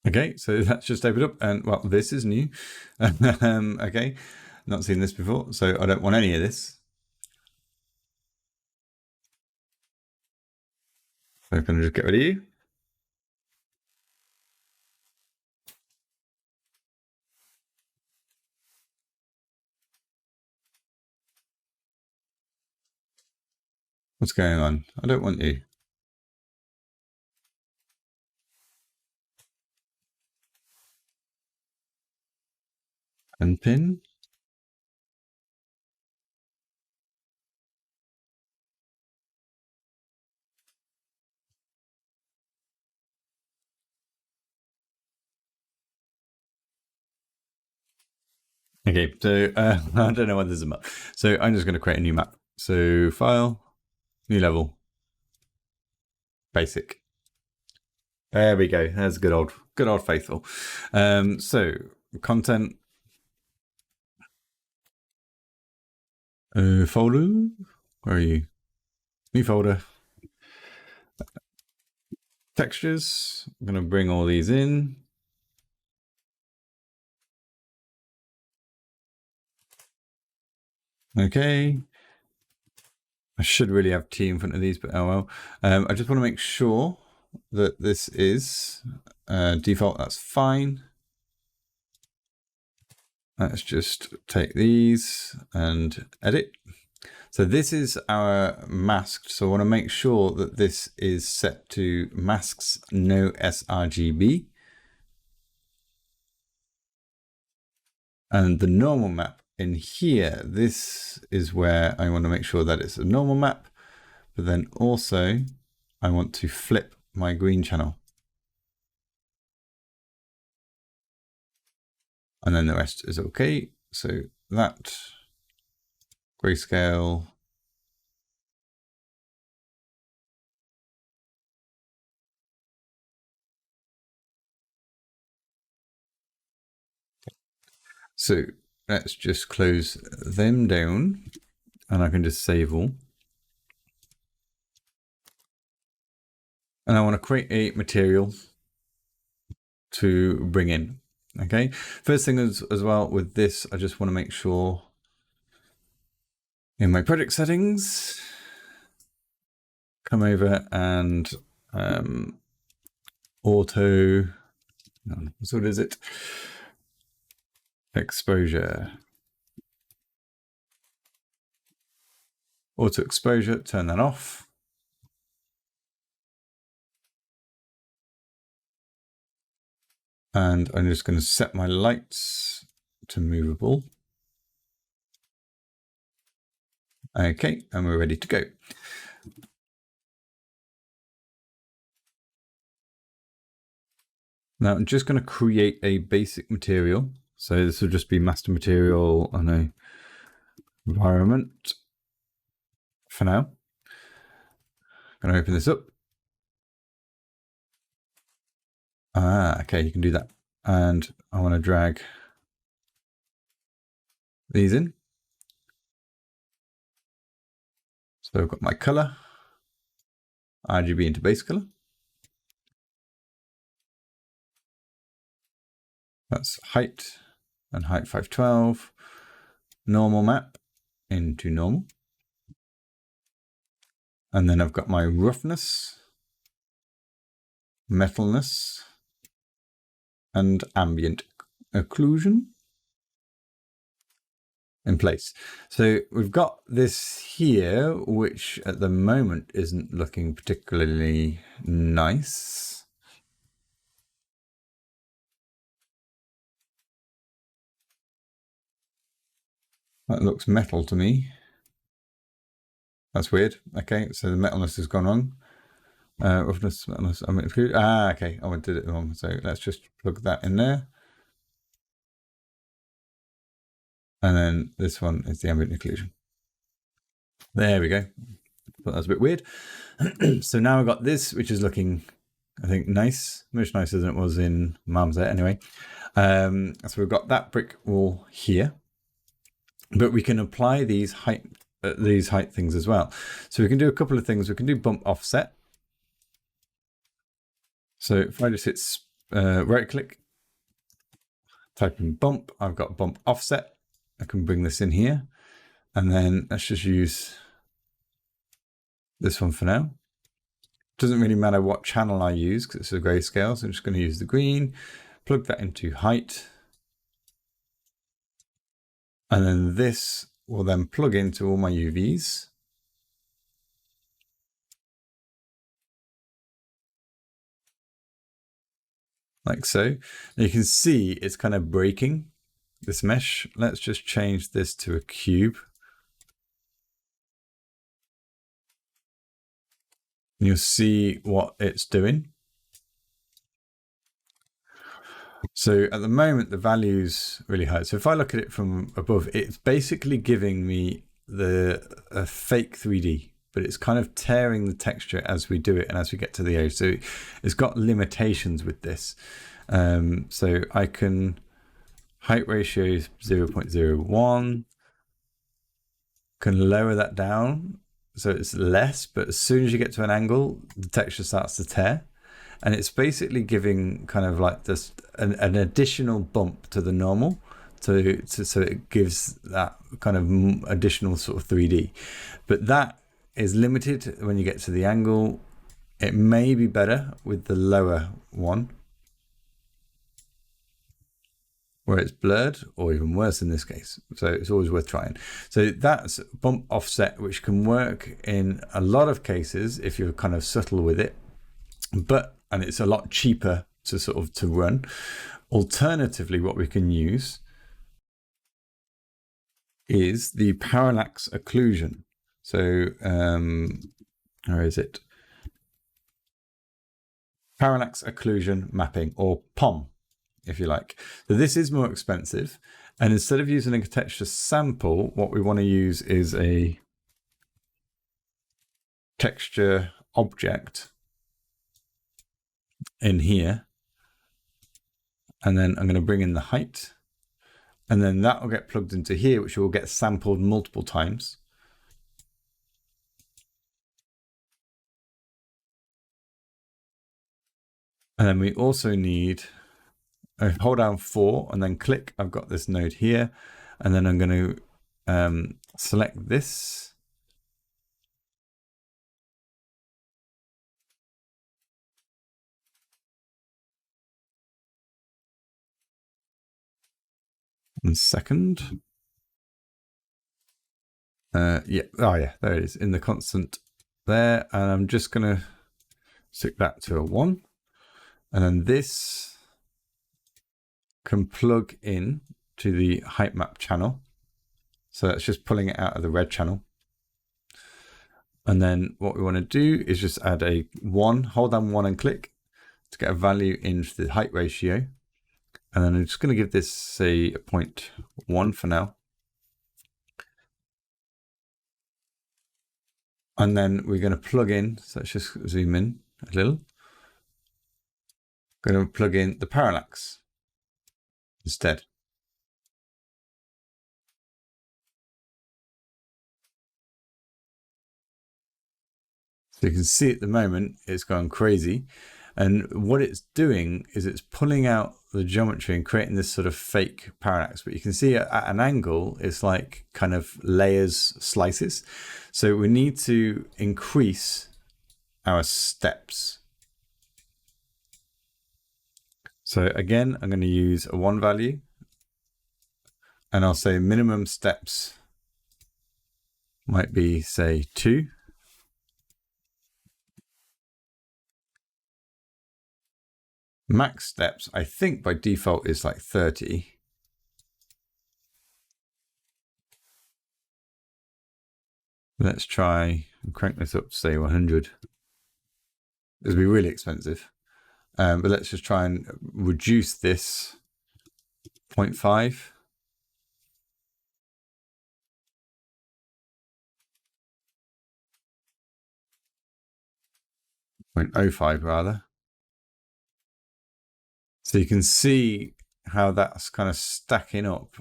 Okay, so that's just opened up, and well, this is new. Okay, not seen this before, so I don't want any of this. So I'm going to just get rid of you. What's going on? I don't want you. Unpin. Okay, so I don't know what this is about. So I'm just going to create a new map. So file, new level, basic. There we go. There's good old faithful. So content, folder. Where are you? New folder. Textures. I'm going to bring all these in. Okay. I should really have T in front of these, but oh well. I just want to make sure that this is default. That's fine. Let's just take these and edit. So this is our masked. So I want to make sure that this is set to masks, no sRGB. And the normal map in here, this is where I want to make sure that it's a normal map, but then also I want to flip my green channel. And then the rest is okay. So that grayscale. So let's just close them down and I can just save all. And I want to create a material to bring in. Okay. First thing as well with this, I just want to make sure in my project settings, come over and auto, so what is it? Exposure. Auto exposure, turn that off. And I'm just going to set my lights to movable. Okay, and we're ready to go. Now I'm just going to create a basic material. So this will just be master material on a environment for now. I'm going to open this up. Okay, you can do that. And I want to drag these in. So I've got my color, RGB into base color. That's height and height 512. Normal map into normal. And then I've got my roughness, metalness, and ambient occlusion in place. So we've got this here, which at the moment isn't looking particularly nice. That looks metal to me. That's weird. Okay, so the metalness has gone wrong. Roughness, metalness, ambient occlusion. Okay, I did it wrong. So let's just plug that in there. And then this one is the ambient occlusion. There we go. But that's a bit weird. So now I've got this, which is looking, I think, nice. Much nicer than it was in Marmoset anyway. So we've got that brick wall here. But we can apply these height things as well. So we can do a couple of things. We can do bump offset. So if I just hit right click, type in bump, I've got bump offset. I can bring this in here. And then let's just use this one for now. Doesn't really matter what channel I use because it's a grayscale. So I'm just going to use the green, plug that into height. And then this will then plug into all my UVs. Like so. And you can see it's kind of breaking this mesh. Let's just change this to a cube. And you'll see what it's doing. So at the moment, the value's really high. So if I look at it from above, it's basically giving me a fake 3D, but it's kind of tearing the texture as we do it and as we get to the edge. So it's got limitations with this. So I can height ratio is 0.01, can lower that down so it's less, but as soon as you get to an angle, the texture starts to tear. And it's basically giving kind of like this an additional bump to the normal, so it gives that kind of additional sort of 3D. But that is limited when you get to the angle. It may be better with the lower one, where it's blurred, or even worse in this case. So it's always worth trying. So that's bump offset, which can work in a lot of cases if you're kind of subtle with it. And it's a lot cheaper to run. Alternatively, what we can use is the parallax occlusion. So where is it? Parallax occlusion mapping, or POM, if you like. So this is more expensive. And instead of using a texture sample, what we want to use is a texture object in here, and then I'm going to bring in the height, and then that will get plugged into here, which will get sampled multiple times. And then we also need, hold down 4 and then click. I've got this node here, and then I'm going to select this. And second, yeah, oh yeah, there it is in the constant there. And I'm just going to stick that to a 1. And then this can plug in to the height map channel. So that's just pulling it out of the red channel. And then what we want to do is just add a 1, hold down 1 and click to get a value into the height ratio. And then I'm just going to give this, say, a 0.1 for now. And then we're going to plug in, so let's just zoom in a little. Going to plug in the parallax instead. So you can see at the moment it's gone crazy. And what it's doing is it's pulling out the geometry and creating this sort of fake parallax. But you can see at an angle, it's like kind of layers, slices. So we need to increase our steps. So again, I'm going to use a 1 value. And I'll say minimum steps might be, say, 2. Max steps, I think by default is like 30. Let's try and crank this up to say 100. This will be really expensive. But let's just try and reduce this 0.5. 0.05 rather. So you can see how that's kind of stacking up.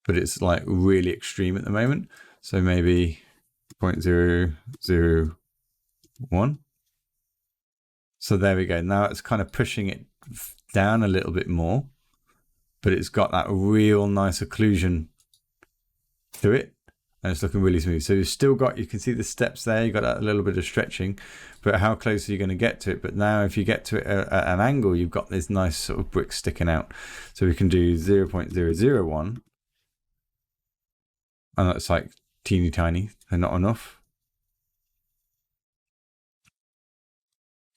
But it's like really extreme at the moment. So maybe 0.001. So there we go. Now it's kind of pushing it down a little bit more, but it's got that real nice occlusion to it. And it's looking really smooth. So you've still got, you can see the steps there, you've got that little bit of stretching, but how close are you going to get to it? But now if you get to it at an angle, you've got this nice sort of brick sticking out. So we can do 0.001. And that's like teeny tiny and not enough.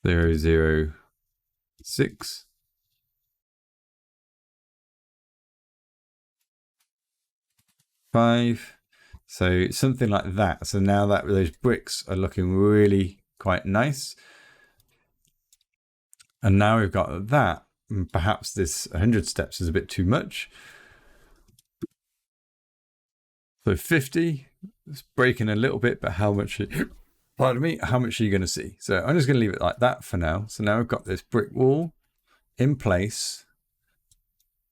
0.006. Five. So something like that. So now that those bricks are looking really quite nice. And now we've got that. Perhaps this 100 steps is a bit too much. So 50, it's breaking a little bit, but how much, pardon me, how much are you going to see? So I'm just going to leave it like that for now. So now we've got this brick wall in place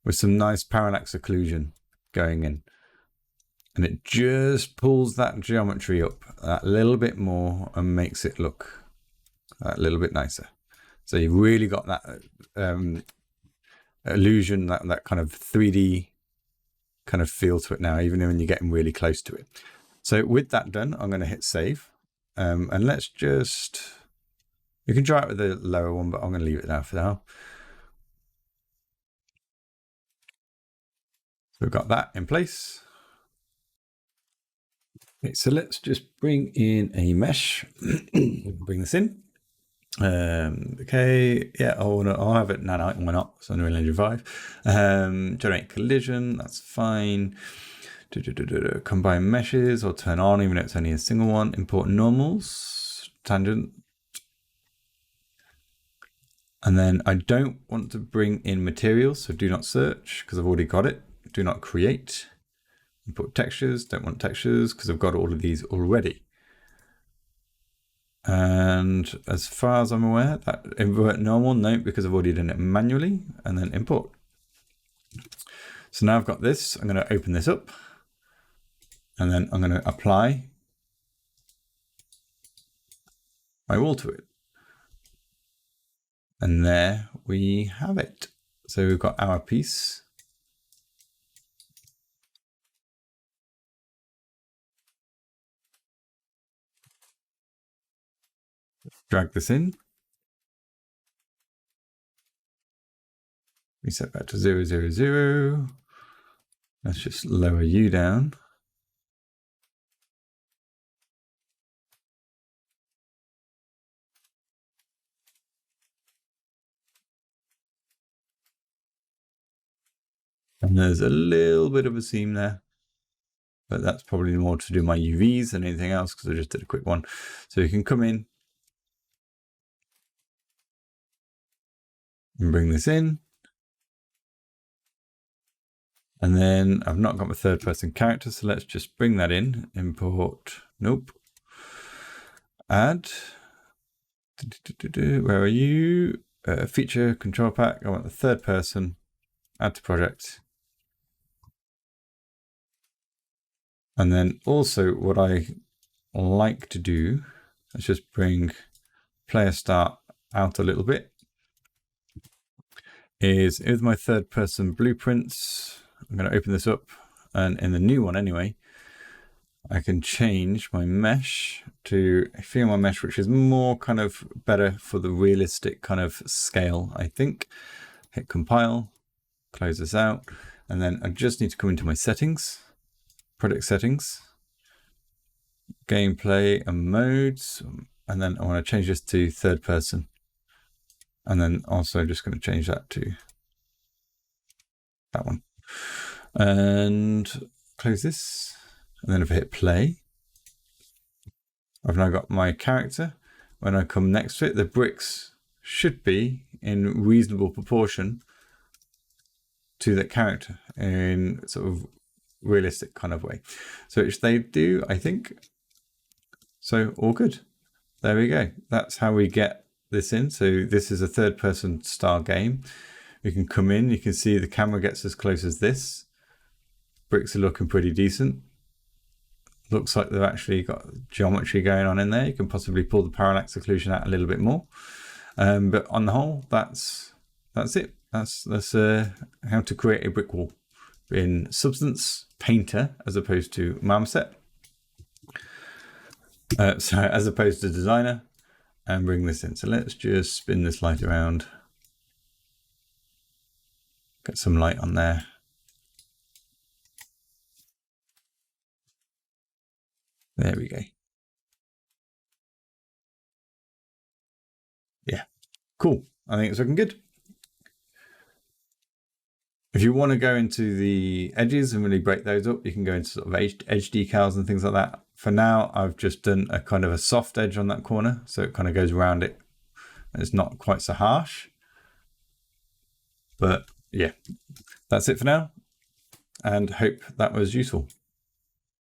with some nice parallax occlusion going in. And it just pulls that geometry up that little bit more and makes it look a little bit nicer. So you've really got that illusion, that kind of 3D kind of feel to it now, even when you're getting really close to it. So with that done, I'm going to hit save. And let's just, you can try it with the lower one, but I'm going to leave it there for now. So we've got that in place. Okay, so let's just bring in a mesh. Bring this in. Okay, yeah, I'll have it nanite and why not? So Unreal Engine 5. Generate collision, that's fine. Combine meshes or turn on, even though it's only a single one. Import normals, tangent. And then I don't want to bring in materials, so do not search because I've already got it. Do not create. Import textures, don't want textures because I've got all of these already. And as far as I'm aware, that invert normal, no, because I've already done it manually, and then import. So now I've got this, I'm going to open this up, and then I'm going to apply my wall to it. And there we have it. So we've got our piece. Drag this in. Reset back to 0, 0, 0. Let's just lower you down. And there's a little bit of a seam there, but that's probably more to do my UVs than anything else because I just did a quick one. So you can come in and bring this in. And then I've not got my third person character, so let's just bring that in. Import, nope. Add, where are you? Feature control pack, I want the third person, add to project. And then also what I like to do, let's just bring player start out a little bit, is with my third person blueprints, I'm going to open this up, and in the new one anyway, I can change my mesh to a FEMA mesh, which is more kind of better for the realistic kind of scale, I think. Hit compile, close this out, and then I just need to come into my settings, project settings, gameplay and modes, and then I want to change this to third person. And then also just going to change that to that one. And close this. And then if I hit play, I've now got my character. When I come next to it, the bricks should be in reasonable proportion to that character in sort of realistic kind of way. So which they do, I think. So all good. There we go. That's how we get this in. So this is a third person style game. We can come in, you can see the camera gets as close as this. Bricks are looking pretty decent. Looks like they've actually got geometry going on in there. You can possibly pull the parallax occlusion out a little bit more. But on the whole, that's it. That's how to create a brick wall in Substance Painter as opposed to Marmoset. So as opposed to Designer, and bring this in. So let's just spin this light around. Get some light on there. There we go. Yeah, cool. I think it's looking good. If you want to go into the edges and really break those up, you can go into sort of edge decals and things like that. For now, I've just done a kind of a soft edge on that corner, so it kind of goes around it. It's not quite so harsh. But yeah, that's it for now, and hope that was useful.